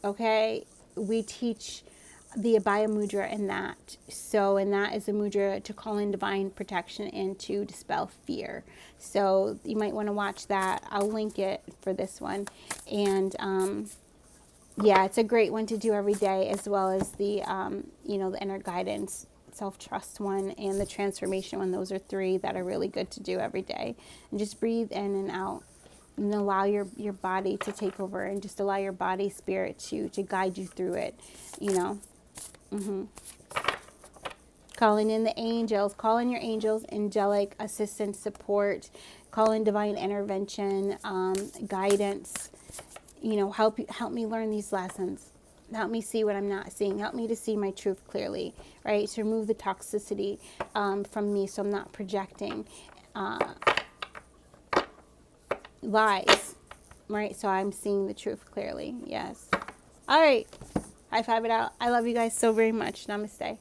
okay. We teach the Abhaya Mudra in that. So, and that is a mudra to call in divine protection and to dispel fear. So you might want to watch that. I'll link it for this one. And yeah, it's a great one to do every day, as well as the, you know, the inner guidance, self-trust one, and the transformation one. Those are three that are really good to do every day. And just breathe in and out and allow your body to take over, and just allow your body, spirit to guide you through it, you know. Calling in the angels, call in your angels, angelic assistance, support, call in divine intervention, guidance. You know, help me learn these lessons. Help me see what I'm not seeing. Help me to see my truth clearly, right? To remove the toxicity from me, so I'm not projecting lies, right? So I'm seeing the truth clearly. Yes. All right. High five it out. I love you guys so very much. Namaste.